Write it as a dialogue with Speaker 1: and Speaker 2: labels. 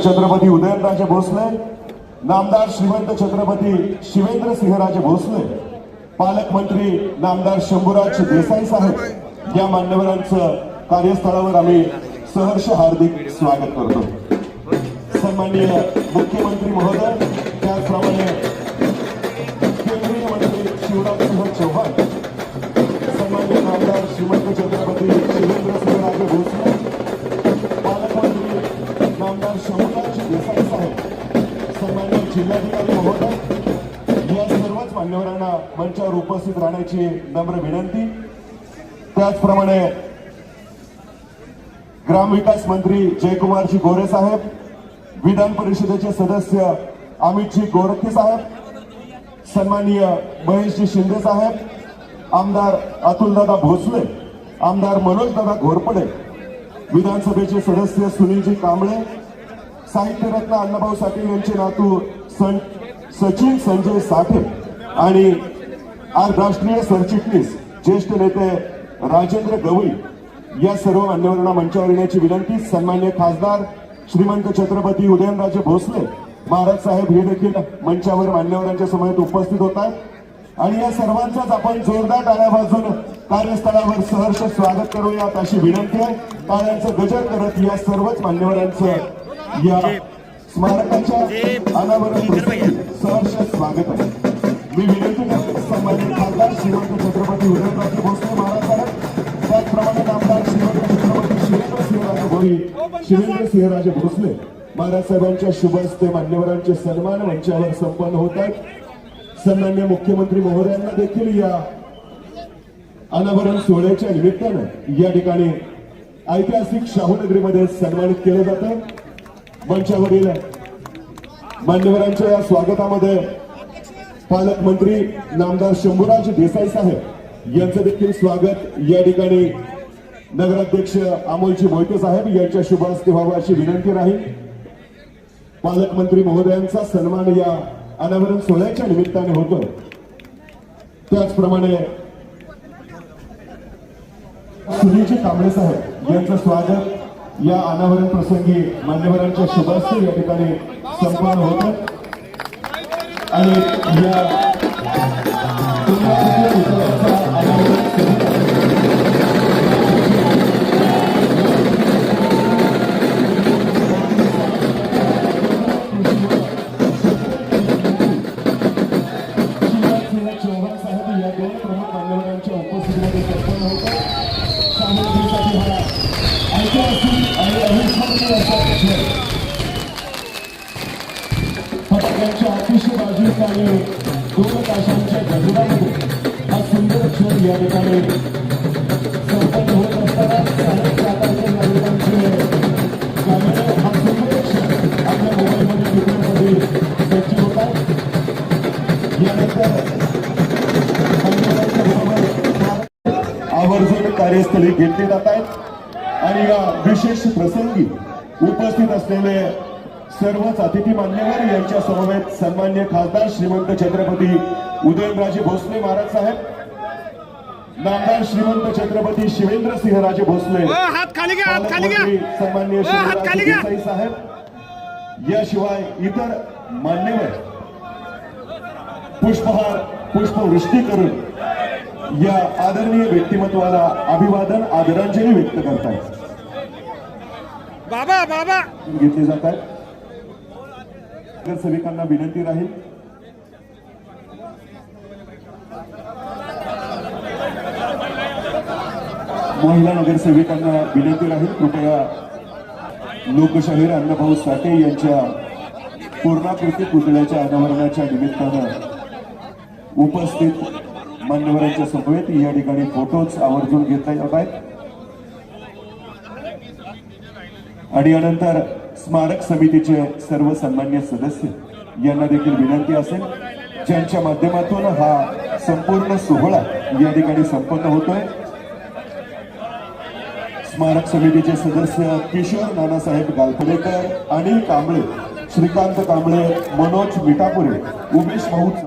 Speaker 1: छत्रपती उदयनराजे भोसले, नामदार श्रीमंत छत्रपती शिवेंद्रसिंहराजे भोसले, पालकमंत्री नामदार शंभूराज देसाई साहेब या मान्यवरांचं कार्यस्थळावर आम्ही सहर्ष हार्दिक स्वागत करतो। सन्माननीय मुख्यमंत्री महोदय, त्याचप्रमाणे केंद्रीय मंत्री शिवराजसिंह चौहान, सन्माननीय नामदार श्रीमंत छत्रपती शिवेंद्रसिंहराजे भोसले, पालकमंत्री नामदार शंभूराज देसाई साहेब, सन्माननीय जिल्हाधिकारी महोदय, या सर्वच मान्यवरांना मंचावर उपस्थित राहण्याची नम्र विनंती। त्याचप्रमाणे ग्रामविकास मंत्री जयकुमारजी गोरे साहेब, विधान परिषदेचे सदस्य अमितजी गोरखे साहेब, सन्माननीय महेशजी शिंदे साहेब, आमदार अतुलदादा भोसले, आमदार मनोजदादा घोरपडे, विधानसभेचे सदस्य सुनीलजी कांबळे, साहित्यरत्न अण्णाभाऊ साठे यांचे नातू सचिन संजय साठे आणि राष्ट्रीय सरचिटणीस ज्येष्ठ नेते राजेंद्र गवई या सर्व मान्यवरांना मंचावर येण्याची विनंती। सन्माननीय खासदार श्रीमंत छत्रपती उदयनराजे भोसले महाराज साहेब हे देखील मंचावर मान्यवरांच्या समवेत उपस्थित होत आहेत आणि या सर्वांचाच आपण जोरदार टाळ्या वाजवून कार्यस्थळावर सहर्ष स्वागत करूयात अशी विनंती आहे। टाळ्यांचं गजर करत या सर्वच मान्यवरांचं या स्मारकाच्या अनावरण सहर्ष स्वागत आहे। मी विनंती करतो सन्माननीय खासदार श्रीमंत छत्रपती उदयनराजे भोसले महाराज साहेब, त्याचप्रमाणे नामदार श्रीमंत छत्रपती शिवेंद्रसिंहराजे भोसले महाराज साहेबांच्या शुभ हस्ते मान्यवरांचे सन्मान मंचावर संपन्न होत आहेत। सन्माननीय मुख्यमंत्री महोदयांना देखील या अनावरण सोहळ्याच्या निमित्तानं या ठिकाणी ऐतिहासिक शाहूनगरीमध्ये सन्मानित केलं जातं। मंचावरील मान्यवरांच्या या स्वागतामध्ये पालकमंत्री नामदार शंभूराज देसाई साहेब यांचं देखील स्वागत या ठिकाणी नगराध्यक्ष अमोलजी मोहिते साहेब यांच्या शुभ हस्ते व्हावं अशी विनंती राहील। पालकमंत्री महोदयांचा सन्मान या अनावरण सोहळ्याच्या निमित्ताने होतो। त्याचप्रमाणे सुनीलजी कांबळे साहेब यांचं स्वागत या अनावरण प्रसंगी मान्यवरांच्या शुभ हस्ते या ठिकाणी संपन्न होतं आणि या चौहान साहेब या दोन प्रमुख मान्यवरांच्या उपस्थितीमध्ये संपन्न होतं। सामोरीसाठी हा ऐतिहासिक आणि अविस्मरणीय असा खेळ फटाक्यांच्या आतिषबाजी आणि 2 तासांच्या गजरामध्ये हा सुंदर खेळ या ठिकाणी संपन्न होत असताना स्थानिक सातारच्या नागरिकांचे गाण्याने हा सुंदर खेळ आपल्या मोबाईलमध्ये ट्विटरमध्ये सज्ज होतात। यानंतर आवर्जून कार्यस्थळी घेतले जात आहेत आणि या विशेष प्रसंगी उपस्थित असलेले सर्वच अतिथी मान्यवर यांच्या समवेत सन्माननीय खासदार श्रीमंत छत्रपती उदयनराजे भोसले महाराज साहेब, नामदार श्रीमंत छत्रपती शिवेंद्रसिंहराजे भोसले, सन्माननीय शिवराज देसाई साहेब याशिवाय इतर मान्यवर पुष्पहार पुष्पवृष्टी करून या आदरणीय व्यक्तिमत्वाला अभिवादन आदरांजली व्यक्त करतायत.
Speaker 2: बाबा बाबा
Speaker 1: घेतले जात आहेत. नगरसेविकांना विनंती राहील महिला नगरसेविकांना विनंती राहील कृपया लोकशाहीर अण्णाभाऊ साठे यांच्या पूर्णाकृती पुतळ्याच्या अनावरणाच्या निमित्तानं उपस्थित मान्यवरांच्या समवेत या ठिकाणी फोटोज आवर्जून घेतले जात आहेत. आणि यानंतर स्मारक समितीचे सर्व सन्मान्य सदस्य यांना देखील विनंती असेल ज्यांच्या माध्यमातून हा संपूर्ण सोहळा या ठिकाणी संपन्न होतोय. स्मारक समितीचे सदस्य किशोर नानासाहेब गालपडेकर, अनिल कांबळे, श्रीकांत कांबळे, मनोज मिठापुरे, उमेश भाऊ